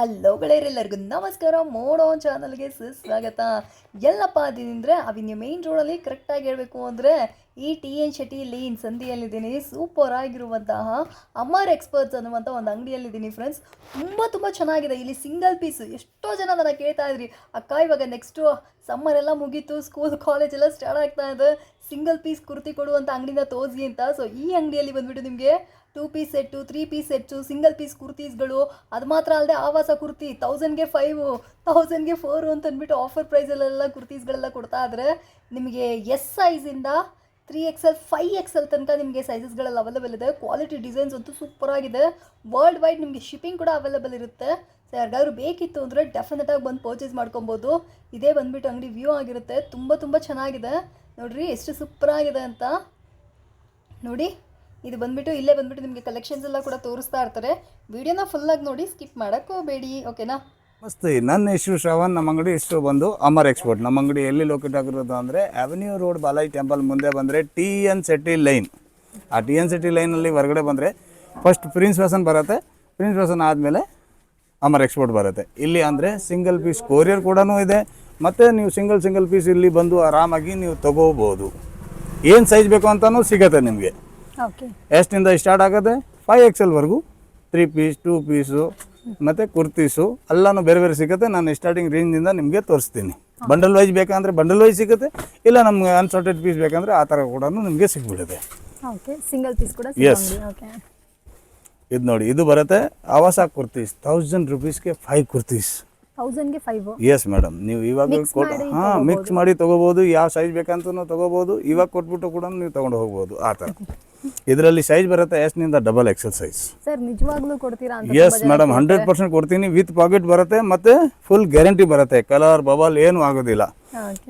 Hello ಗೆಳೆಯರೆಲ್ಲರಿಗೂ ನಮಸ್ಕಾರ. Mode on ಚಾನಲ್ಗೆ ಸುಸ್ವಾಗತ. ಎಲ್ಲಪ್ಪ ಅದಿದ್ರೆ ಅವಿನ್ಯ ಮೇನ್ ರೋಡಲ್ಲಿ ಕರೆಕ್ಟಾಗಿ ಹೇಳಬೇಕು ಅಂದರೆ ಈ ಟಿ ಎನ್ ಶೆಟ್ಟಿ ಲೇನ್ ಸಂಧಿಯಲ್ಲಿದ್ದೀನಿ. ಸೂಪರ್ ಆಗಿರುವಂತಹ ಅಮರ್ ಎಕ್ಸ್ಪರ್ಟ್ಸ್ ಅನ್ನುವಂಥ ಒಂದು ಅಂಗಡಿಯಲ್ಲಿದ್ದೀನಿ ಫ್ರೆಂಡ್ಸ್. ತುಂಬ ಚೆನ್ನಾಗಿದೆ. ಇಲ್ಲಿ ಸಿಂಗಲ್ ಪೀಸ್ ಎಷ್ಟೋ ಜನ ನನ್ನ ಕೇಳ್ತಾ ಇದ್ರಿ, ಅಕ್ಕ ಇವಾಗ ನೆಕ್ಸ್ಟು ಸಮ್ಮರ್ ಎಲ್ಲ ಮುಗೀತು, ಸ್ಕೂಲ್ ಕಾಲೇಜ್ ಎಲ್ಲ ಸ್ಟಾರ್ಟ್ ಆಗ್ತಾ ಇದೆ, ಸಿಂಗಲ್ ಪೀಸ್ ಕುರ್ತಿ ಕೊಡುವಂಥ ಅಂಗಡಿನ ತೋರಿಸಿ ಅಂತ. ಸೊ ಈ ಅಂಗಡಿಯಲ್ಲಿ ಬಂದುಬಿಟ್ಟು ನಿಮಗೆ 2 piece set, 3 piece set, single piece ಕುರ್ತೀಸ್ಗಳು, ಅದು ಮಾತ್ರ ಅಲ್ಲದೆ ಆವಾಸ ಕುರ್ತಿ 1000ಗೆ 5, 1000ಗೆ 4 ಅಂತ ಅಂದ್ಬಿಟ್ಟು ಆಫರ್ ಪ್ರೈಸಲ್ಲೆಲ್ಲ ಕುರ್ತೀಸ್ಗಳೆಲ್ಲ ಕೊಡ್ತಾ ಇದ್ದಾರೆ. ನಿಮಗೆ ಎಸ್ ಸೈಜಿಂದ 3XL 5XL ತನಕ ನಿಮಗೆ ಸೈಜಸ್ಗಳೆಲ್ಲ ಅವೈಲೇಬಲ್ ಇದೆ. ಕ್ವಾಲಿಟಿ ಡಿಸೈನ್ಸ್ ಅಂತೂ ಸೂಪರ್ ಆಗಿದೆ. ವರ್ಲ್ಡ್ ವೈಡ್ ನಿಮಗೆ ಶಿಪ್ಪಿಂಗ್ ಕೂಡ ಅವೈಲೇಬಲ್ ಇರುತ್ತೆ. ಸೊ ಯಾರಿಗಾದ್ರು ಬೇಕಿತ್ತು ಅಂದರೆ ಡೆಫಿನೆಟಾಗಿ ಬಂದು ಪರ್ಚೇಸ್ ಮಾಡ್ಕೊಬೋದು. ಇದೇ ಬಂದುಬಿಟ್ಟು ಅಂಗಡಿ ವ್ಯೂ ಆಗಿರುತ್ತೆ. ತುಂಬ ಚೆನ್ನಾಗಿದೆ ನೋಡಿರಿ, ಎಷ್ಟು ಸೂಪರ್ ಆಗಿದೆ ಅಂತ ನೋಡಿ. ಇದು ಬಂದುಬಿಟ್ಟು ಇಲ್ಲೇ ಬಂದುಬಿಟ್ಟು ನಿಮಗೆ ಕಲೆಕ್ಷನ್ಸ್ ಎಲ್ಲ ಕೂಡ ತೋರಿಸ್ತಾ ಇರ್ತಾರೆ. ವಿಡಿಯೋನ ಫುಲ್ಲಾಗಿ ನೋಡಿ, ಸ್ಕಿಪ್ ಮಾಡೋಕ್ಕೆ ಹೋಗಬೇಡಿ, ಓಕೆನಾ? ನಮಸ್ತೆ, ನನ್ನ ಹೆಸರು ಶ್ರವಣ್. ನಮ್ಮ ಅಂಗಡಿ ಹೆಸರು ಬಂದು ಅಮರ್ ಎಕ್ಸ್ಪೋರ್ಟ್. ನಮ್ಮ ಅಂಗಡಿ ಎಲ್ಲಿ ಲೊಕೇಟ್ ಆಗಿರೋದು ಅಂದರೆ ಅವೆನ್ಯೂ ರೋಡ್, ಬಾಲಾಜಿ ಟೆಂಪಲ್ ಮುಂದೆ ಬಂದರೆ ಟಿ ಎನ್ ಶೆಟ್ಟಿ ಲೈನ್. ಆ ಟಿ ಎನ್ ಶೆಟ್ಟಿ ಲೈನಲ್ಲಿ ಹೊರಗಡೆ ಬಂದರೆ ಫಸ್ಟ್ ಪ್ರಿನ್ಸ್ ಫ್ಯಾಷನ್ ಬರುತ್ತೆ. ಪ್ರಿನ್ಸ್ ಫ್ಯಾಷನ್ ಆದಮೇಲೆ ಅಮರ್ ಎಕ್ಸ್ಪೋರ್ಟ್ ಬರುತ್ತೆ. ಇಲ್ಲಿ ಅಂದರೆ ಸಿಂಗಲ್ ಪೀಸ್ ಕೊರಿಯರ್ ಕೂಡ ಇದೆ. ಮತ್ತು ನೀವು ಸಿಂಗಲ್ ಪೀಸ್ ಇಲ್ಲಿ ಬಂದು ಆರಾಮಾಗಿ ನೀವು ತೊಗೋಬೋದು. ಏನು ಸೈಜ್ ಬೇಕು ಅಂತಲೂ ಸಿಗುತ್ತೆ ನಿಮಗೆ. ಎಷ್ಟಿಂದ ಸ್ಟಾರ್ಟ್ ಆಗುತ್ತೆ 5XL ವರೆಗೂ 3 ಪೀಸ್, 2 ಪೀಸು ಮತ್ತು ಕುರ್ತೀಸು ಎಲ್ಲನೂ ಬೇರೆ ಬೇರೆ ಸಿಗುತ್ತೆ. ನಾನು ಸ್ಟಾರ್ಟಿಂಗ್ ರೇಂಜಿಂದ ನಿಮಗೆ ತೋರಿಸ್ತೀನಿ. ಬಂಡಲ್ ವೈಸ್ ಬೇಕಂದರೆ ಬಂಡಲ್ ವೈಸ್ ಸಿಗುತ್ತೆ, ಇಲ್ಲ ನಮ್ಗೆ ಅನ್ಸಾರ್ಟೆಡ್ ಪೀಸ್ ಬೇಕಂದರೆ ಆ ಥರ ಕೂಡ ನಿಮಗೆ ಸಿಗ್ಬಿಡುತ್ತೆ. ಸಿಂಗಲ್ ಪೀಸ್ ಕೂಡ ಎಸ್, ಇದು ನೋಡಿ, ಇದು ಬರುತ್ತೆ ಆವಾಸ ಕುರ್ತೀಸ್. 1000 ರೂಪೀಸ್ಗೆ 5 ಕುರ್ತೀಸ್. 1000ಗೆ 5? Yes madam. ನೀವು ಇವಾಗ ಮಿಕ್ಸ್ ಮಾಡಿ ತೊಗೋಬೋದು. ಯಾವ ಸೈಜ್ ಬೇಕಂತೂ ತೊಗೋಬೋದು. ಇವಾಗ ಕೊಟ್ಬಿಟ್ಟು ಕೂಡ ನೀವು ತೊಗೊಂಡು ಹೋಗ್ಬೋದು. ಆ ಥರ ಇದರಲ್ಲಿ ಸೈಜ್ ಬರುತ್ತೆ ಎಷ್ಟಿನಿಂದ XXL ಸೈಜ್. ಸರ್ ನಿಜವಾಗ್ಲೂ ಕೊಡ್ತೀರಾ? ಎಸ್ ಮೇಡಮ್, 100% ಕೊಡ್ತೀನಿ. ವಿತ್ ಪಾಕೆಟ್ ಬರುತ್ತೆ ಮತ್ತು ಫುಲ್ ಗ್ಯಾರಂಟಿ ಬರುತ್ತೆ. ಕಲರ್ ಬಬಲ್ ಏನೂ ಆಗೋದಿಲ್ಲ.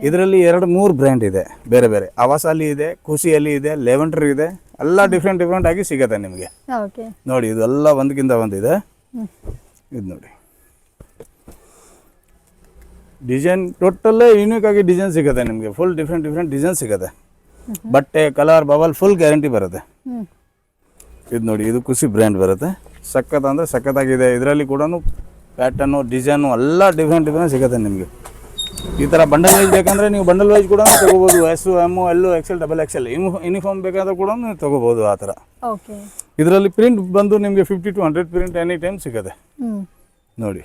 ಇದರಲ್ಲಿ 2-3 ಬ್ರ್ಯಾಂಡ್ ಇದೆ ಬೇರೆ ಬೇರೆ. ಆವಾಸಲ್ಲಿ ಇದೆ, ಖುಷಿಯಲ್ಲಿ ಇದೆ, ಲೆವೆಂಡರ್ ಇದೆ. ಎಲ್ಲ ಡಿಫ್ರೆಂಟ್ ಆಗಿ ಸಿಗುತ್ತೆ ನಿಮಗೆ. ನೋಡಿ, ಇದು ಎಲ್ಲ ಒಂದಕ್ಕಿಂತ ಒಂದಿದೆ. ಇದು ನೋಡಿ, ಡಿಸೈನ್ ಟೋಟಲ್ಲೇ ಯೂನಿಕ್ ಆಗಿ ಡಿಸೈನ್ ಸಿಗುತ್ತೆ ನಿಮಗೆ. ಫುಲ್ ಡಿಫ್ರೆಂಟ್ ಡಿಸೈನ್ ಸಿಗುತ್ತೆ. ಬಟ್ಟೆ ಕಲರ್ ಬಬಲ್ ಫುಲ್ ಗ್ಯಾರಂಟಿ ಬರುತ್ತೆ. ಇದು ನೋಡಿ, ಇದು ಖುಷಿ ಬ್ರ್ಯಾಂಡ್ ಬರುತ್ತೆ. ಸಖತ್ ಅಂದರೆ ಸಖತ್ತಾಗಿದೆ. ಇದರಲ್ಲಿ ಕೂಡ ಪ್ಯಾಟರ್ನು, ಡಿಸೈನು ಎಲ್ಲ ಡಿಫ್ರೆಂಟ್ ಸಿಗುತ್ತೆ ನಿಮಗೆ. ಈ ಥರ ಬಂಡಲ್ ವೈಸ್ ಬೇಕಂದರೆ ನೀವು ಬಂಡಲ್ ವೈಸ್ ಕೂಡ ತೊಗೋಬೋದು. S, M, L, XL, XXL uniform ಬೇಕಾದ್ರೆ ಕೂಡ ನೀವು ತೊಗೋಬೋದು. ಆ ಥರ ಇದರಲ್ಲಿ ಪ್ರಿಂಟ್ ಬಂದು ನಿಮಗೆ 50 to 100 ಪ್ರಿಂಟ್ ಎನಿ ಟೈಮ್ ಸಿಗುತ್ತೆ. ನೋಡಿ,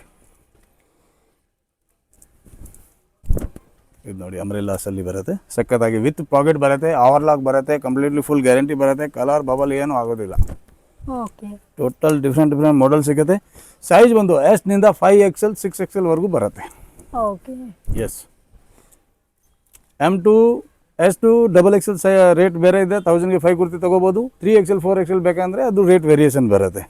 ಇದು ನೋಡಿ, ಅಂಬ್ರೆಲ್ಲಾಸಲ್ಲಿ ಬರುತ್ತೆ. ಸಖತ್ತಾಗಿ ವಿತ್ ಪಾಕೆಟ್ ಬರುತ್ತೆ, ಓವರ್ಲಾಕ್ ಬರುತ್ತೆ, ಕಂಪ್ಲೀಟ್ಲಿ ಫುಲ್ ಗ್ಯಾರಂಟಿ ಬರುತ್ತೆ. ಕಲರ್ ಬಬಲ್ ಏನೂ ಆಗೋದಿಲ್ಲ. ಟೋಟಲ್ ಡಿಫ್ರೆಂಟ್ ಮಾಡೆಲ್ ಸಿಗುತ್ತೆ. ಸೈಜ್ ಬಂದು ಎಸ್ನಿಂದ 5XL 6XL ವರೆಗೂ ಬರುತ್ತೆ. S, M to S to XXL rate ಬೇರೆ ಇದೆ. 1000ಗೆ 5 ಕುರ್ತಿ ತೊಗೋಬೋದು. 3XL 4XL ಬೇಕಂದರೆ ಅದು ರೇಟ್ ವೇರಿಯೇಷನ್ ಬರುತ್ತೆ.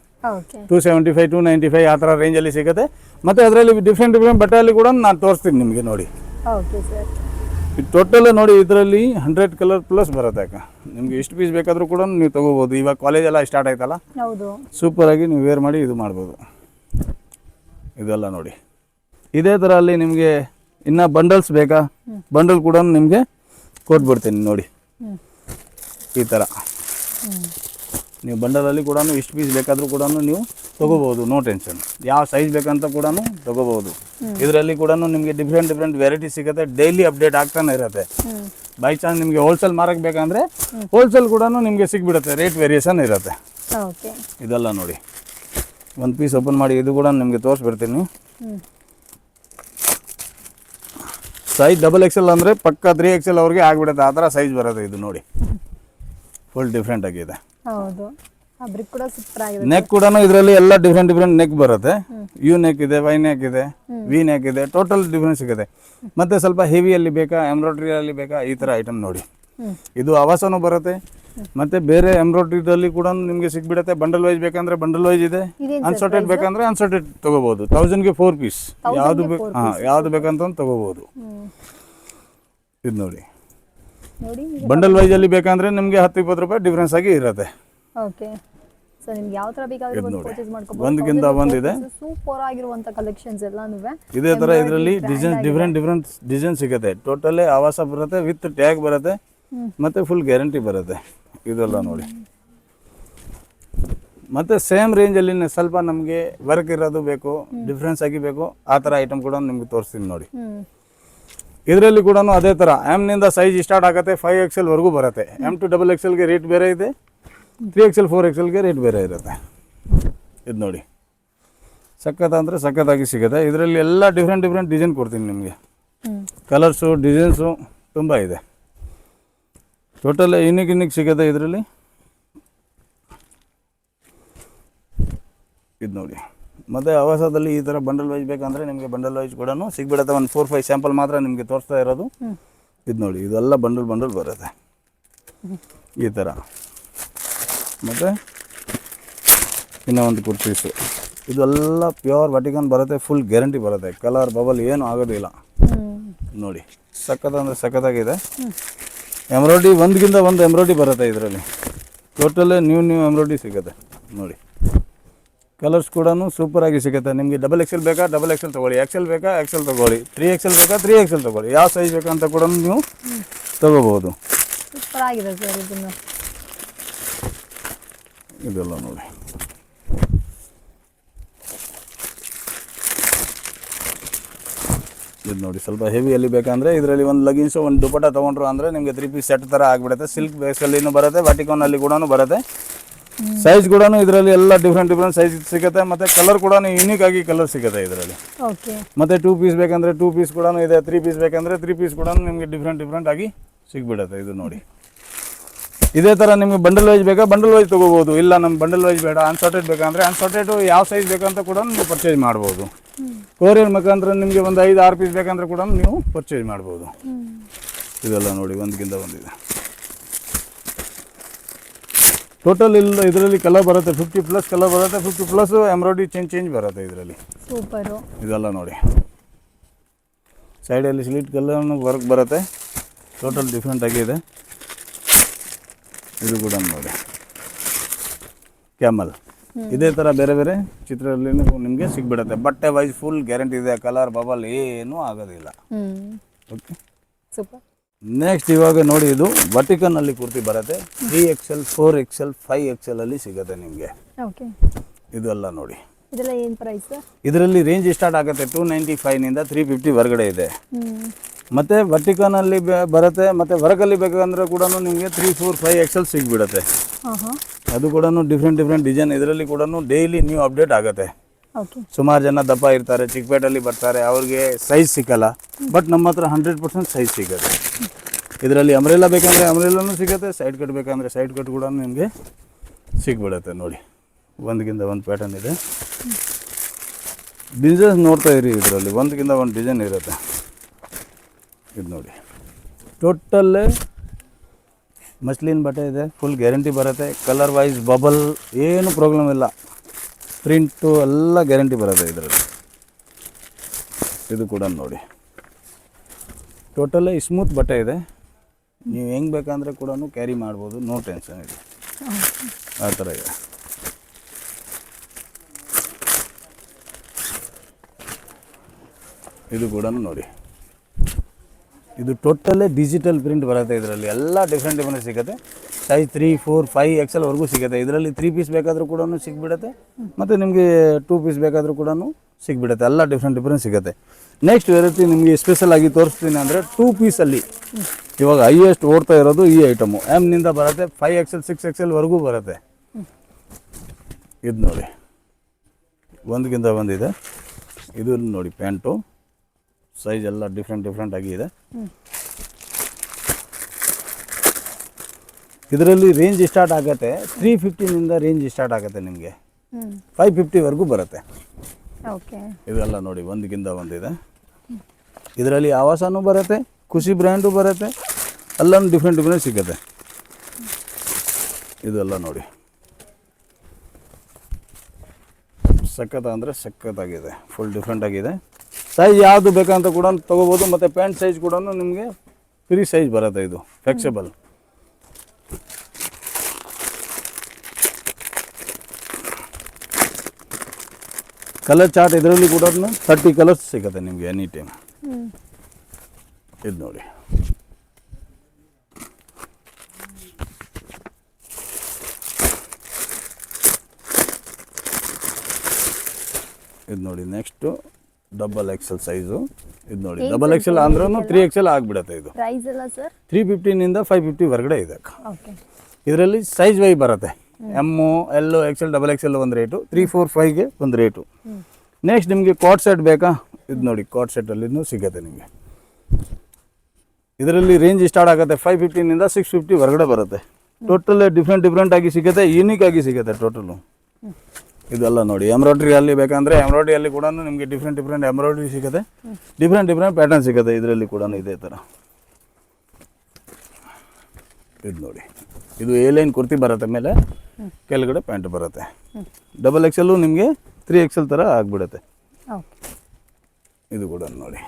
275, 295 ಆ ಥರ ರೇಂಜಲ್ಲಿ ಸಿಗುತ್ತೆ. ಮತ್ತು ಅದರಲ್ಲಿ ಡಿಫ್ರೆಂಟ್ ಬಟ್ಟೆಯಲ್ಲಿ ಕೂಡ ನಾನು ತೋರಿಸ್ತೀನಿ ನಿಮಗೆ. ನೋಡಿ, ಟೋಟಲ್ ನೋಡಿ, ಇದರಲ್ಲಿ 100 ಕಲರ್ ಪ್ಲಸ್ ಬರುತ್ತೆ. ಅಕ್ಕ ನಿಮಗೆ ಎಷ್ಟು ಪೀಸ್ ಬೇಕಾದರೂ ಕೂಡ ನೀವು ತೊಗೋಬೋದು. ಇವಾಗ ಕಾಲೇಜ್ ಎಲ್ಲ ಸ್ಟಾರ್ಟ್ ಆಯ್ತಲ್ಲ, ಸೂಪರಾಗಿ ನೀವು ವೇರ್ ಮಾಡಿ ಇದು ಮಾಡ್ಬೋದು. ಇದೆಲ್ಲ ನೋಡಿ, ಇದೇ ಥರ ಅಲ್ಲಿ ನಿಮಗೆ ಇನ್ನು ಬಂಡಲ್ಸ್ ಬೇಕಾ, ಬಂಡಲ್ ಕೂಡ ನಿಮಗೆ ಕೊಟ್ಬಿಡ್ತೀನಿ. ನೋಡಿ, ಈ ಥರ ನೀವು ಬಂಡಲಲ್ಲಿ ಕೂಡ ಎಷ್ಟು ಪೀಸ್ ಬೇಕಾದರೂ ಕೂಡ ನೀವು ತೊಗೋಬೋದು. No tension. ಯಾವ ಸೈಜ್ ಬೇಕಂತ ಕೂಡ ತೊಗೋಬೋದು. ಇದರಲ್ಲಿ ಕೂಡ ನಿಮಗೆ ಡಿಫ್ರೆಂಟ್ ವೆರೈಟಿ ಸಿಗುತ್ತೆ. ಡೈಲಿ ಅಪ್ಡೇಟ್ ಆಗ್ತಾನೆ ಇರುತ್ತೆ. ಬೈ ಚಾನ್ಸ್ ನಿಮಗೆ ಹೋಲ್ಸೇಲ್ ಮಾರಕ್ಕೆ ಬೇಕಂದರೆ ಹೋಲ್ಸೇಲ್ ಕೂಡ ನಿಮಗೆ ಸಿಗ್ಬಿಡುತ್ತೆ. ರೇಟ್ ವೇರಿಯೇಷನ್ ಇರುತ್ತೆ. ಇದೆಲ್ಲ ನೋಡಿ, ಒಂದು ಪೀಸ್ ಓಪನ್ ಮಾಡಿ ಇದು ಕೂಡ ನಿಮಗೆ ತೋರಿಸ್ಬಿಡ್ತೀನಿ. ಸೈಜ್ XXL ಅಂದರೆ ಪಕ್ಕ 3XL ಅವ್ರಿಗೆ ಆಗಿಬಿಡುತ್ತೆ. ಆ ಥರ ಸೈಜ್ ಬರುತ್ತೆ. ಇದು ನೋಡಿ, ಫುಲ್ ಡಿಫ್ರೆಂಟ್ ಆಗಿದೆ. ನೆಕ್ ಕೂಡ ಇದರಲ್ಲಿ ಎಲ್ಲ ಡಿಫ್ರೆಂಟ್ ನೆಕ್ ಬರುತ್ತೆ. ಯು ನೆಕ್ ಇದೆ, ವೈ ನೆಕ್ ಇದೆ, ವಿ ನೆಕ್ ಇದೆ. ಟೋಟಲ್ ಡಿಫ್ರೆನ್ಸ್ ಸಿಗುತ್ತೆ. ಮತ್ತು ಸ್ವಲ್ಪ ಹೆವಿಯಲ್ಲಿ ಬೇಕಾ, ಎಂಬ್ರಾಯ್ಡ್ರಿಯಲ್ಲಿ ಬೇಕಾ, ಈ ಥರ ಐಟಮ್ ನೋಡಿ. ಇದು ಆವಾಸನೂ ಬರುತ್ತೆ. ಮತ್ತು ಬೇರೆ ಎಂಬ್ರಾಯ್ಡ್ರಿದಲ್ಲಿ ಕೂಡ ನಿಮಗೆ ಸಿಗ್ಬಿಡುತ್ತೆ. ಬಂಡಲ್ ವೈಸ್ ಬೇಕಂದರೆ ಬಂಡಲ್ ವೈಸ್ ಇದೆ. ಅನ್ಸಾರ್ಟೆಡ್ ಬೇಕಂದರೆ ಅನ್ಸಾರ್ಟೆಡ್ ತೊಗೋಬೋದು. 1000ಗೆ 4 ಪೀಸ್ ಯಾವುದು ಬೇಕು, ಯಾವುದು ಬೇಕಂತ ತೊಗೋಬೋದು. ಇದು ನೋಡಿ, ಬಂಡಲ್ ವೈಸಲ್ಲಿ ಬೇಕಂದರೆ ನಿಮಗೆ 10-20 ರೂಪಾಯಿ ಡಿಫ್ರೆನ್ಸ್ ಆಗಿ ಇರುತ್ತೆ. ಒಂದಕ್ಕಿಂತ ಒಂದಿದೆ. ಇದೇ ಥರ ಇದರಲ್ಲಿ ಡಿಫ್ರೆಂಟ್ ಡಿಸೈನ್ ಸಿಗುತ್ತೆ. ಟೋಟಲಿ ಆವಾಸ ಬರುತ್ತೆ, ವಿತ್ ಟ್ಯಾಗ್ ಬರುತ್ತೆ, ಮತ್ತು ಫುಲ್ ಗ್ಯಾರಂಟಿ ಬರುತ್ತೆ. ಇದೆಲ್ಲ ನೋಡಿ, ಮತ್ತು ಸೇಮ್ ರೇಂಜಲ್ಲಿ ಸ್ವಲ್ಪ ನಮಗೆ ವರ್ಕ್ ಇರೋದು ಬೇಕು, ಡಿಫ್ರೆನ್ಸ್ ಆಗಿ ಬೇಕು, ಆ ಥರ ಐಟಮ್ ಕೂಡ ನಿಮ್ಗೆ ತೋರಿಸ್ತೀನಿ ನೋಡಿ. ಇದರಲ್ಲಿ ಕೂಡ ಅದೇ ಥರ ಎಮ್ನಿಂದ ಸೈಜ್ ಸ್ಟಾರ್ಟ್ ಆಗುತ್ತೆ 5XL ವರೆಗೂ ಬರುತ್ತೆ. M to XXLಗೆ ರೇಟ್ ಬೇರೆ ಇದೆ, 3XL 4XLಗೆ ರೇಟ್ ಬೇರೆ ಇರುತ್ತೆ. ಇದು ನೋಡಿ, ಸಖತ್ ಅಂದರೆ ಸಖತ್ತಾಗಿ ಸಿಗುತ್ತೆ. ಇದರಲ್ಲಿ ಎಲ್ಲ ಡಿಫ್ರೆಂಟ್ ಡಿಸೈನ್ ಕೊಡ್ತೀನಿ ನಿಮಗೆ. ಕಲರ್ಸು ಡಿಸೈನ್ಸು ತುಂಬ ಇದೆ. ಟೋಟಲ್ ಯೂನಿಕ್ ಸಿಗುತ್ತೆ ಇದರಲ್ಲಿ. ಇದು ನೋಡಿ, ಮತ್ತು ಹೊಸದಲ್ಲಿ ಈ ಥರ ಬಂಡಲ್ ವೈಸ್ ಬೇಕಂದರೆ ನಿಮಗೆ ಬಂಡಲ್ ವೈಸ್ ಕೂಡ ಸಿಗ್ಬಿಡುತ್ತೆ. ಒಂದು 4-5 ಸ್ಯಾಂಪಲ್ ಮಾತ್ರ ನಿಮಗೆ ತೋರಿಸ್ತಾ ಇರೋದು. ಇದು ನೋಡಿ, ಇದೆಲ್ಲ ಬಂಡಲ್ ಬರುತ್ತೆ ಈ ಥರ. ಮತ್ತು ಇನ್ನೂ ಒಂದು ಕುರ್ತೀಸು, ಇದೆಲ್ಲ ಪ್ಯೂರ್ ವಟಿಕನ್ ಬರುತ್ತೆ, ಫುಲ್ ಗ್ಯಾರಂಟಿ ಬರುತ್ತೆ, ಕಲರ್ ಬಬಲ್ ಏನು ಆಗೋದಿಲ್ಲ. ನೋಡಿ, ಸಖತ್ ಅಂದರೆ ಸಖತ್ತಾಗಿದೆ. ಎಂಬ್ರಾಯ್ಡ್ರಿ ಒಂದಕ್ಕಿಂತ ಒಂದು ಎಂಬ್ರಾಯ್ಡ್ರಿ ಬರುತ್ತೆ ಇದರಲ್ಲಿ. ಟೋಟಲ್ ನ್ಯೂ ಎಂಬ್ರಾಯ್ಡ್ರಿ ಸಿಗುತ್ತೆ ನೋಡಿ. ಕಲರ್ಸ್ ಕೂಡ ಸೂಪರಾಗಿ ಸಿಗುತ್ತೆ ನಿಮಗೆ. XXL ಬೇಕಾ XXL ತೊಗೊಳ್ಳಿ, XL ಬೇಕಾ XL ತೊಗೊಳ್ಳಿ, 3XL ಬೇಕಾ 3XL ತೊಗೊಳ್ಳಿ, ಯಾವ ಸೈಜ್ ಬೇಕಂತ ಕೂಡ ನೀವು ತೊಗೋಬೋದು. ಸೂಪರಾಗಿದೆ ಸರ್ ಇದನ್ನು. ಇದೆಲ್ಲ ನೋಡಿ, ಇದು ನೋಡಿ ಸ್ವಲ್ಪ ಹೆವಿಯಲ್ಲಿ ಬೇಕಂದರೆ ಇದರಲ್ಲಿ ಒಂದು ಲಗಿನ್ಸು ಒಂದು ದುಪಟ್ಟ ತೊಗೊಂಡ್ರು ಅಂದರೆ ನಿಮಗೆ 3 ಪೀಸ್ ಸೆಟ್ ಥರ ಆಗಿಬಿಡುತ್ತೆ. ಸಿಲ್ಕ್ ಬೇಸಲ್ಲಿನೂ ಬರುತ್ತೆ, ವಾಟಿಕಾನಲ್ಲಿ ಕೂಡ ಬರುತ್ತೆ. ಸೈಜ್ ಕೂಡ ಇದರಲ್ಲಿ ಎಲ್ಲ ಡಿಫ್ರೆಂಟ್ ಸೈಜ್ ಸಿಗುತ್ತೆ. ಮತ್ತು ಕಲರ್ ಕೂಡ ಯೂನಿಕ್ ಆಗಿ ಕಲರ್ ಸಿಗುತ್ತೆ ಇದರಲ್ಲಿ. ಮತ್ತು 2 ಪೀಸ್ ಬೇಕಂದರೆ 2 ಪೀಸ್ ಕೂಡ ಇದೆ, 3 ಪೀಸ್ ಬೇಕಂದರೆ 3 ಪೀಸ್ ಕೂಡ ನಿಮಗೆ ಡಿಫ್ರೆಂಟ್ ಆಗಿ ಸಿಗ್ಬಿಡುತ್ತೆ. ಇದು ನೋಡಿ, ಇದೇ ಥರ ನಿಮಗೆ ಬಂಡಲ್ ವೈಸ್ ಬೇಕಾ ಬಂಡಲ್ ವೈಸ್ ತೊಗೋಬೋದು. ಇಲ್ಲ ನಮ್ಗೆ ಬಂಡಲ್ ವೈಸ್ ಬೇಡ, ಅನ್ಸಾರ್ಟೆಡ್ ಬೇಕಂದರೆ ಅನ್ಸಾರ್ಟೆಡು ಯಾವ ಸೈಜ್ ಬೇಕಂತ ಕೂಡ ನೀವು ಪರ್ಚೇಸ್ ಮಾಡ್ಬೋದು. ಕೊರಿಯರ್ ಬೇಕಂದ್ರೆ ನಿಮಗೆ ಒಂದು 5-6 ಪೀಸ್ ಬೇಕಂದ್ರೆ ಕೂಡ ನೀವು ಪರ್ಚೇಸ್ ಮಾಡ್ಬೋದು. ಇದೆಲ್ಲ ನೋಡಿ, ಒಂದಕ್ಕಿಂತ ಒಂದಿದೆ. ಟೋಟಲ್ ಇಲ್ಲ ಇದರಲ್ಲಿ ಕಲರ್ ಬರುತ್ತೆ, 50+ ಕಲರ್ ಬರುತ್ತೆ, 50+ ಎಂಬ್ರಾಯ್ಡ್ರಿ ಚೇಂಜ್ ಬರುತ್ತೆ ಇದರಲ್ಲಿ. ಸೂಪರು. ಇದೆಲ್ಲ ನೋಡಿ, ಸೈಡಲ್ಲಿ ಸ್ಲಿಟ್ ಕಲರ್ ವರ್ಕ್ ಬರುತ್ತೆ, ಟೋಟಲ್ ಡಿಫ್ರೆಂಟ್ ಆಗಿದೆ. ಇದು ಕೂಡ ನೋಡಿ, ಕ್ಯಾಮಲ್. ಇದೇ ಥರ ಬೇರೆ ಚಿತ್ರದಲ್ಲಿ ನಿಮಗೆ ಸಿಗ್ಬಿಡುತ್ತೆ. ಬಟ್ಟೆ ವೈಸ್ ಫುಲ್ ಗ್ಯಾರಂಟಿ ಇದೆ, ಕಲರ್ ಬಬಲ್ ಏನೂ ಆಗೋದಿಲ್ಲ. Okay, super. ನೆಕ್ಸ್ಟ್ ಇವಾಗ ನೋಡಿ, ಇದು ವಟಿಕನ್ನಲ್ಲಿ ಕುರ್ತಿ ಬರುತ್ತೆ. 3XL 4XL 5XL ಅಲ್ಲಿ ಸಿಗುತ್ತೆ ನಿಮಗೆ. ಓಕೆ, ಇದೆಲ್ಲ ನೋಡಿ, ಇದೆಲ್ಲ ಏನು ಪ್ರೈಸ್? ಇದರಲ್ಲಿ ರೇಂಜ್ ಸ್ಟಾರ್ಟ್ ಆಗುತ್ತೆ 295ನಿಂದ 350 ಹೊರಗಡೆ ಇದೆ. ಮತ್ತು ವಟಿಕನಲ್ಲಿ ಬರುತ್ತೆ. ಮತ್ತು ವರ್ಕಲ್ಲಿ ಬೇಕಂದ್ರೆ ಕೂಡ ನಿಮಗೆ 3, 4, 5XL ಸಿಗ್ಬಿಡುತ್ತೆ. ಅದು ಕೂಡ ಡಿಫ್ರೆಂಟ್ ಡಿಸೈನ್. ಇದರಲ್ಲಿ ಕೂಡ ಡೈಲಿ ನ್ಯೂ ಅಪ್ಡೇಟ್ ಆಗುತ್ತೆ. ಸುಮಾರು ಜನ ದಪ್ಪ ಇರ್ತಾರೆ, ಚಿಕ್ಕಪೇಟಲ್ಲಿ ಬರ್ತಾರೆ, ಅವ್ರಿಗೆ ಸೈಜ್ ಸಿಕ್ಕಲ್ಲ. ಬಟ್ ನಮ್ಮ ಹತ್ರ 100% ಸೈಜ್ ಸಿಗುತ್ತೆ. ಇದರಲ್ಲಿ ಅಂಬ್ರೆಲಾ ಬೇಕಂದರೆ ಅಂಬ್ರೆಲಾನು ಸಿಗುತ್ತೆ, ಸೈಡ್ ಕಟ್ ಬೇಕಂದರೆ ಸೈಡ್ ಕಟ್ ಕೂಡ ನಿಮಗೆ ಸಿಗ್ಬಿಡುತ್ತೆ. ನೋಡಿ, ಒಂದಕ್ಕಿಂತ ಒಂದು ಪ್ಯಾಟರ್ನ್ ಇದೆ. ಡಿಸೈನ್ಸ್ ನೋಡ್ತಾ ಇರಿ, ಇದರಲ್ಲಿ ಒಂದಕ್ಕಿಂತ ಒಂದು ಡಿಸೈನ್ ಇರುತ್ತೆ. ಇದು ನೋಡಿ, ಟೋಟಲ್ ಮಸ್ಲಿನ್ ಬಟ್ಟೆ ಇದೆ, ಫುಲ್ ಗ್ಯಾರಂಟಿ ಬರುತ್ತೆ. ಕಲರ್ ವೈಸ್ ಬಬಲ್ ಏನು ಪ್ರಾಬ್ಲಮ್ ಇಲ್ಲ, ಪ್ರಿಂಟು ಎಲ್ಲ ಗ್ಯಾರಂಟಿ ಬರುತ್ತೆ ಇದರಲ್ಲಿ. ಇದು ಕೂಡ ನೋಡಿ, ಟೋಟಲ್ ಸ್ಮೂತ್ ಬಟ್ಟೆ ಇದೆ. ನೀವು ಹೆಂಗೆ ಬೇಕಂದರೆ ಕೂಡ ಕ್ಯಾರಿ ಮಾಡ್ಬೋದು, ನೋ ಟೆನ್ಷನ್ ಇದೆ, ಆ ಥರ ಇದೆ. ಇದು ಕೂಡ ನೋಡಿ, ಇದು ಟೋಟಲ್ಲೇ ಡಿಜಿಟಲ್ ಪ್ರಿಂಟ್ ಬರುತ್ತೆ. ಇದರಲ್ಲಿ ಎಲ್ಲ ಡಿಫ್ರೆಂಟ್ ಸಿಗುತ್ತೆ. ಸೈಜ್ 3, 4, 5XL ವರೆಗೂ ಸಿಗುತ್ತೆ. ಇದರಲ್ಲಿ 3 ಪೀಸ್ ಬೇಕಾದರೂ ಕೂಡ ಸಿಗ್ಬಿಡುತ್ತೆ, ಮತ್ತು ನಿಮಗೆ 2 ಪೀಸ್ ಬೇಕಾದರೂ ಕೂಡ ಸಿಗ್ಬಿಡುತ್ತೆ. ಎಲ್ಲ ಡಿಫ್ರೆಂಟ್ ಸಿಗುತ್ತೆ. ನೆಕ್ಸ್ಟ್ ವೆರೈಟಿ ನಿಮಗೆ ಸ್ಪೆಷಲ್ ಆಗಿ ತೋರಿಸ್ತೀನಿ ಅಂದರೆ 2 ಪೀಸಲ್ಲಿ ಇವಾಗ ಹೈಯೆಸ್ಟ್ ಓಡ್ತಾ ಇರೋದು ಈ ಐಟಮು. ಎಮ್ನಿಂದ ಬರುತ್ತೆ 5XL 6XL ವರೆಗೂ ಬರುತ್ತೆ. ಇದು ನೋಡಿ, ಒಂದಕ್ಕಿಂತ ಒಂದಿದೆ. ಇದು ನೋಡಿ, ಪ್ಯಾಂಟು ಸೈಜ್ ಎಲ್ಲ ಡಿಫ್ರೆಂಟ್ ಆಗಿದೆ. ಇದರಲ್ಲಿ ರೇಂಜ್ ಸ್ಟಾರ್ಟ್ ಆಗುತ್ತೆ 350ನಿಂದ ರೇಂಜ್ ಸ್ಟಾರ್ಟ್ ಆಗುತ್ತೆ ನಿಮಗೆ 550ವರೆಗೂ ಬರುತ್ತೆ. ಇದೆಲ್ಲ ನೋಡಿ, ಒಂದಕ್ಕಿಂತ ಒಂದಿದೆ. ಇದರಲ್ಲಿ ಆವಾಸನೂ ಬರುತ್ತೆ, ಖುಷಿ ಬ್ರ್ಯಾಂಡು ಬರುತ್ತೆ, ಎಲ್ಲನೂ ಡಿಫ್ರೆಂಟ್ ಸಿಗುತ್ತೆ. ಇದೆಲ್ಲ ನೋಡಿ, ಸಖತ್ ಅಂದರೆ ಸಖತ್ತಾಗಿದೆ, ಫುಲ್ ಡಿಫ್ರೆಂಟ್ ಆಗಿದೆ. ಸೈಜ್ ಯಾವುದು ಬೇಕಂತ ಕೂಡ ತೊಗೋಬೋದು. ಮತ್ತು ಪ್ಯಾಂಟ್ ಸೈಜ್ ಕೂಡ ನಿಮಗೆ ಫ್ರೀ ಸೈಜ್ ಬರುತ್ತೆ. ಇದು ಫ್ಲೆಕ್ಸಿಬಲ್. ಕಲರ್ ಚಾರ್ಟ್ ಇದರಲ್ಲಿ ಕೂಡ 30 ಕಲರ್ಸ್ ಸಿಗುತ್ತೆ ನಿಮಗೆ ಎನಿ ಟೈಮ್. ಇದು ನೋಡಿ, ಇದು ನೋಡಿ ನೆಕ್ಸ್ಟು ಡಬಲ್ ಎಕ್ಸೆಲ್ ಸೈಜು. ಇದು ನೋಡಿ ಡಬಲ್ ಎಕ್ಸೆಲ್ ಅಂದ್ರೂ 3XL ಆಗಿಬಿಡುತ್ತೆ. ಇದು ಪ್ರೈಸ್ ಎಲ್ಲ ಸರ್ 315 550 ಹೊರಗಡೆ ಇದೆ. ಓಕೆ. ಇದರಲ್ಲಿ ಸೈಜ್ ವೈ ಬರುತ್ತೆ. ಎಮ್ಮು ಎಲ್ಲು XL XXL ಒಂದು ರೇಟು, 3 4 5ಗೆ ಒಂದು ರೇಟು. ನೆಕ್ಸ್ಟ್ ನಿಮಗೆ ಕಾಟ್ ಸೆಟ್ ಬೇಕಾ? ಇದು ನೋಡಿ ಕಾಟ್ ಸೆಟ್ಟಲ್ಲಿನೂ ಸಿಗುತ್ತೆ ನಿಮಗೆ. ಇದರಲ್ಲಿ ರೇಂಜ್ ಸ್ಟಾರ್ಟ್ ಆಗುತ್ತೆ 515 650 ಹೊರಗಡೆ ಬರುತ್ತೆ. ಟೋಟಲ್ ಡಿಫ್ರೆಂಟ್ ಆಗಿ ಸಿಗುತ್ತೆ, ಯೂನಿಕ್ ಆಗಿ ಸಿಗುತ್ತೆ ಟೋಟಲು. ಇದೆಲ್ಲ ನೋಡಿ ಎಂಬ್ರಾಯ್ಡ್ರಿಯಲ್ಲಿ ಬೇಕಂದರೆ ಎಂಬ್ರಾಯ್ಡ್ರಿಯಲ್ಲಿ ಕೂಡ ನಿಮಗೆ ಡಿಫ್ರೆಂಟ್ ಎಂಬ್ರಾಯ್ಡ್ರಿ ಸಿಗುತ್ತೆ, ಡಿಫ್ರೆಂಟ್ ಪ್ಯಾಟರ್ನ್ ಸಿಗುತ್ತೆ. ಇದರಲ್ಲಿ ಕೂಡ ಇದೇ ಥರ. ಇದು ನೋಡಿ, ಇದು A-ಲೈನ್ ಕುರ್ತಿ ಬರುತ್ತೆ, ಮೇಲೆ ಕೆಳಗಡೆ ಪ್ಯಾಂಟ್ ಬರುತ್ತೆ. ಡಬಲ್ XL ನಿಮಗೆ 3XL ಥರ ಆಗಿಬಿಡುತ್ತೆ. ಇದು ಕೂಡ ನೋಡಿ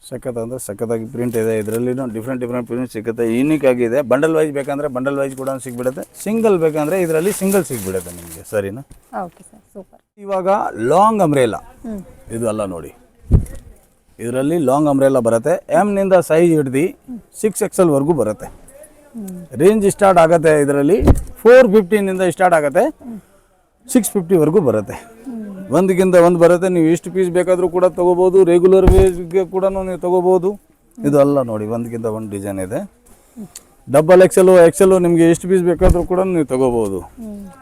ಸಖತ್ತಾಗಿ ಪ್ರಿಂಟ್ ಇದೆ. ಇದರಲ್ಲಿ ಡಿಫ್ರೆಂಟ್ ಪ್ರಿಂಟ್ ಸಿಗುತ್ತೆ, ಯೂನಿಕ್ ಆಗಿದೆ. ಬಂಡಲ್ ವೈಸ್ ಬೇಕಂದರೆ ಬಂಡಲ್ ವೈಸ್ ಕೂಡ ಸಿಗ್ಬಿಡುತ್ತೆ, ಸಿಂಗಲ್ ಬೇಕಂದರೆ ಇದರಲ್ಲಿ ಸಿಂಗಲ್ ಸಿಗ್ಬಿಡುತ್ತೆ ನಿಮಗೆ. ಸರಿನಾ? Okay sir, super. ಇವಾಗ ಲಾಂಗ್ ಅಂಬ್ರೆಲಾ ಇದು ಅಲ್ಲ ನೋಡಿ, ಇದರಲ್ಲಿ ಲಾಂಗ್ ಅಂಬ್ರೆಲಾ ಬರುತ್ತೆ. ಎಮ್ನಿಂದ ಸೈಜ್ ಹಿಡ್ದು 6XL ವರೆಗೂ ಬರುತ್ತೆ. ರೇಂಜ್ ಸ್ಟಾರ್ಟ್ ಆಗುತ್ತೆ ಇದರಲ್ಲಿ 415 ಸ್ಟಾರ್ಟ್ ಆಗುತ್ತೆ, 650 ವರೆಗೂ ಬರುತ್ತೆ. ಒಂದಕ್ಕಿಂತ ಒಂದು ಬರುತ್ತೆ. ನೀವು ಎಷ್ಟು ಪೀಸ್ ಬೇಕಾದರೂ ಕೂಡ ತೊಗೋಬೋದು, ರೆಗ್ಯುಲರ್ ವೇಸ್ಗೆ ಕೂಡ ನೀವು ತೊಗೋಬೋದು. ಇದು ಅಲ್ಲ ನೋಡಿ, ಒಂದಕ್ಕಿಂತ ಒಂದು ಡಿಸೈನ್ ಇದೆ. ಡಬಲ್ XL ನಿಮಗೆ ಎಷ್ಟು ಪೀಸ್ ಬೇಕಾದರೂ ಕೂಡ ನೀವು ತೊಗೋಬೋದು.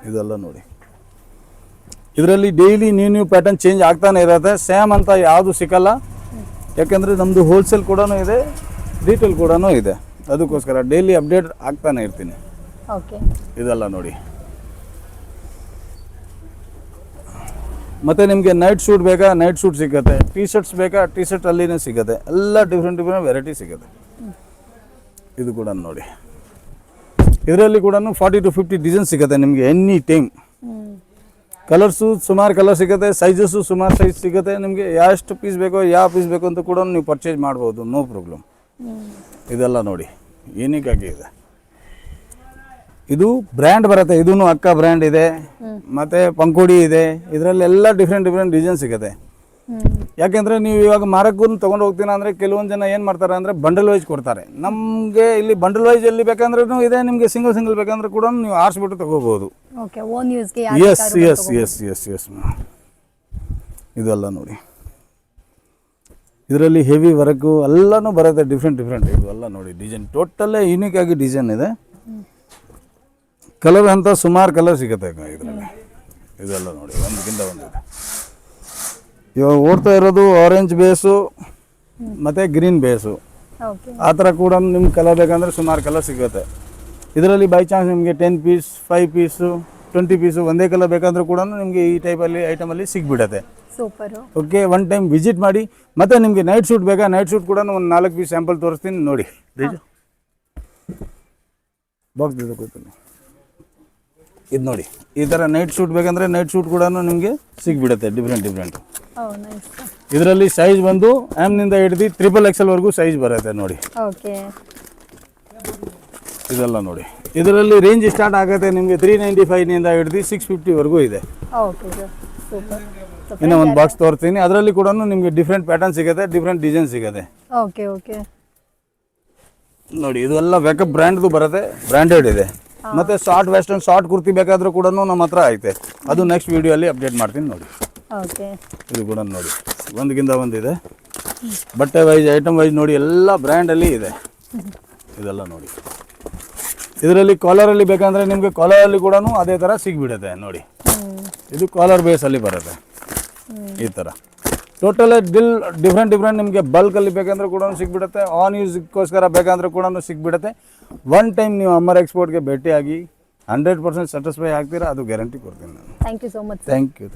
ಇದೆಲ್ಲ ನೋಡಿ, ಇದರಲ್ಲಿ ಡೈಲಿ ನ್ಯೂ ಪ್ಯಾಟರ್ನ್ ಚೇಂಜ್ ಆಗ್ತಾನೆ ಇರುತ್ತೆ. ಸೇಮ್ ಅಂತ ಯಾವುದು ಸಿಕ್ಕಲ್ಲ, ಯಾಕೆಂದರೆ ನಮ್ಮದು ಹೋಲ್ಸೇಲ್ ಕೂಡ ಇದೆ, ರಿಟೇಲ್ ಕೂಡ ಇದೆ. ಅದಕ್ಕೋಸ್ಕರ ಡೈಲಿ ಅಪ್ಡೇಟ್ ಆಗ್ತಾನೆ ಇರ್ತೀನಿ. ಓಕೆ. ಇದೆಲ್ಲ ನೋಡಿ, ಮತ್ತು ನಿಮಗೆ ನೈಟ್ ಶೂಟ್ ಬೇಕಾ, ನೈಟ್ ಶೂಟ್ ಸಿಗುತ್ತೆ. ಟೀ ಶರ್ಟ್ಸ್ ಬೇಕಾ, ಟೀ ಶರ್ಟ್ ಅಲ್ಲಿನೇ ಸಿಗುತ್ತೆ. ಎಲ್ಲ ಡಿಫ್ರೆಂಟ್ ವೆರೈಟಿ ಸಿಗುತ್ತೆ. ಇದು ಕೂಡ ನೋಡಿ, ಇದರಲ್ಲಿ ಕೂಡ 40 to 50 ಡಿಸೈನ್ ಸಿಗುತ್ತೆ ನಿಮಗೆ ಎನಿ ಟೈಮ್. ಕಲರ್ಸು ಸುಮಾರು ಕಲರ್ ಸಿಗುತ್ತೆ, ಸೈಜಸ್ಸು ಸುಮಾರು ಸೈಜ್ ಸಿಗುತ್ತೆ. ನಿಮಗೆ ಎಷ್ಟು ಪೀಸ್ ಬೇಕೋ, ಯಾವ ಪೀಸ್ ಬೇಕು ಅಂತ ಕೂಡ ನೀವು ಪರ್ಚೇಸ್ ಮಾಡ್ಬೋದು, ನೋ ಪ್ರಾಬ್ಲಮ್. ಇದೆಲ್ಲ ನೋಡಿ ಯೂನಿಕ್ ಆಗಿ ಇದೆ. ಇದು ಬ್ರ್ಯಾಂಡ್ ಬರುತ್ತೆ, ಇದೂ ಅಕ್ಕ ಬ್ರ್ಯಾಂಡ್ ಇದೆ, ಮತ್ತು ಪಂಕೋಡಿ ಇದೆ. ಇದರಲ್ಲೆಲ್ಲ ಡಿಫ್ರೆಂಟ್ ಡಿಸೈನ್ ಸಿಗುತ್ತೆ. ಯಾಕೆಂದರೆ ನೀವು ಇವಾಗ ಮಾರಕ್ಕೂ ತೊಗೊಂಡು ಹೋಗ್ತೀನಿ ಅಂದರೆ ಕೆಲವೊಂದು ಜನ ಏನು ಮಾಡ್ತಾರೆ ಅಂದರೆ ಬಂಡಲ್ ವೈಸ್ ಕೊಡ್ತಾರೆ. ನಮಗೆ ಇಲ್ಲಿ ಬಂಡಲ್ ವೈಸ್ ಎಲ್ಲಿ ಬೇಕಂದ್ರೂ ಇದೆ, ನಿಮಗೆ ಸಿಂಗಲ್ ಬೇಕಂದ್ರೆ ಕೂಡ ನೀವು ಆರಿಸ್ಬಿಟ್ಟು ತೊಗೋಬೋದು. ಎಸ್. ಇದೆಲ್ಲ ನೋಡಿ, ಇದರಲ್ಲಿ ಹೆವಿ ವರ್ಕು ಎಲ್ಲನೂ ಬರುತ್ತೆ, ಡಿಫ್ರೆಂಟ್ ಇದೆಲ್ಲ ನೋಡಿ ಡಿಸೈನ್ ಟೋಟಲ್ಲೇ ಯೂನಿಕ್ ಆಗಿ ಡಿಸೈನ್ ಇದೆ. ಕಲರ್ ಅಂತ ಸುಮಾರು ಕಲರ್ ಸಿಗುತ್ತೆ ಇದರಲ್ಲಿ. ಇದೆಲ್ಲ ನೋಡಿ ಒಂದಕ್ಕಿಂತ ಒಂದಿದೆ. ಇವಾಗ ಓಡ್ತಾ ಇರೋದು ಆರೆಂಜ್ ಬೇಸು ಮತ್ತು ಗ್ರೀನ್ ಬೇಸು, ಆ ಥರ ಕೂಡ ನಿಮ್ಗೆ ಕಲರ್ ಬೇಕಂದರೆ ಸುಮಾರು ಕಲರ್ ಸಿಗುತ್ತೆ. ಇದರಲ್ಲಿ ಬೈ ಚಾನ್ಸ್ ನಿಮಗೆ 10 ಪೀಸ್ 5 ಪೀಸು 20 ಪೀಸು ಒಂದೇ ಕಲರ್ ಬೇಕಂದ್ರೂ ಕೂಡ ನಿಮಗೆ ಈ ಟೈಪಲ್ಲಿ ಐಟಮಲ್ಲಿ ಸಿಗ್ಬಿಡುತ್ತೆ. Super. Okay, one time visit ಮಾಡಿ. ಮತ್ತು ನಿಮಗೆ ನೈಟ್ ಶೂಟ್ ಬೇಕಾ, ನೈಟ್ ಶೂಟ್ ಕೂಡ ಒಂದು 4 ಪೀಸ್ ಸ್ಯಾಂಪಲ್ ತೋರಿಸ್ತೀನಿ ನೋಡಿ. ಬಾಕ್ಸ್ ಕೂತೀನಿ. ಇದು ನೋಡಿ, ಈ ಥರ ನೈಟ್ ಶೂಟ್ ಬೇಕಂದರೆ ನೈಟ್ ಶೂಟ್ ಕೂಡ ನಿಮಗೆ ಸಿಗ್ಬಿಡುತ್ತೆ, ಡಿಫ್ರೆಂಟ್. ಇದರಲ್ಲಿ ಸೈಜ್ ಬಂದು ಎಮ್ನಿಂದ ಹಿಡಿದು XXL ವರೆಗೂ ಸೈಜ್ ಬರುತ್ತೆ ನೋಡಿ. ಇದೆಲ್ಲ ನೋಡಿ, ಇದರಲ್ಲಿ ರೇಂಜ್ ಸ್ಟಾರ್ಟ್ ಆಗುತ್ತೆ ನಿಮಗೆ 395 ಹಿಡಿದು 650 ವರೆಗೂ ಇದೆ. ಇನ್ನೂ ಒಂದು ಬಾಕ್ಸ್ ತೋರಿಸ್ತೀನಿ. ಅದರಲ್ಲಿ ಕೂಡ ನಿಮಗೆ ಡಿಫ್ರೆಂಟ್ ಪ್ಯಾಟರ್ನ್ ಸಿಗುತ್ತೆ, ಡಿಫ್ರೆಂಟ್ ಡಿಸೈನ್ ಸಿಗುತ್ತೆ. ನೋಡಿ, ಇದೆಲ್ಲ ವೇಕಪ್ ಬ್ರ್ಯಾಂಡ್ದು ಬರುತ್ತೆ, ಬ್ರ್ಯಾಂಡೆಡ್ ಇದೆ. ಮತ್ತು ಶಾರ್ಟ್ ವೆಸ್ಟರ್ನ್ ಶಾರ್ಟ್ ಕುರ್ತಿ ಬೇಕಾದರೂ ಕೂಡ ನಮ್ಮ ಹತ್ರ ಐತೆ, ಅದು ನೆಕ್ಸ್ಟ್ ವೀಡಿಯೋಲ್ಲಿ ಅಪ್ಡೇಟ್ ಮಾಡ್ತೀನಿ ನೋಡಿ. ಇದು ಕೂಡ ನೋಡಿ ಒಂದಕ್ಕಿಂತ ಒಂದಿದೆ. ಬಟ್ಟೆ ವೈಸ್ ಐಟಮ್ ವೈಸ್ ನೋಡಿ ಎಲ್ಲ ಬ್ರ್ಯಾಂಡಲ್ಲಿ ಇದೆ. ಇದೆಲ್ಲ ನೋಡಿ, ಇದರಲ್ಲಿ ಕಾಲರಲ್ಲಿ ಬೇಕಂದರೆ ನಿಮಗೆ ಕಾಲರಲ್ಲಿ ಕೂಡ ಅದೇ ಥರ ಸಿಗ್ಬಿಡುತ್ತೆ ನೋಡಿ. ಇದು ಕಾಲರ್ ಬೇಸಲ್ಲಿ ಬರುತ್ತೆ ಈ ಥರ. ಟೋಟಲ್ ಡಿಫ್ರೆಂಟ್ ನಿಮಗೆ ಬಲ್ಕಲ್ಲಿ ಬೇಕಂದ್ರೆ ಕೂಡ ಸಿಗ್ಬಿಡುತ್ತೆ, ಆನ್ ಯೂಸ್ಗೋಸ್ಕರ ಬೇಕಂದ್ರೆ ಕೂಡ ಸಿಗ್ಬಿಡುತ್ತೆ. ಒನ್ ಟೈಮ್ ನೀವು ಅಮರ್ ಎಕ್ಸ್ಪೋರ್ಟ್ಗೆ ಭೇಟಿಯಾಗಿ 100% ಸ್ಯಾಟಿಸ್ಫೈ ಆಗ್ತೀರಾ, ಅದು ಗ್ಯಾರಂಟಿ ಕೊಡ್ತೀನಿ ನಾನು. Thank you so much. Thank you.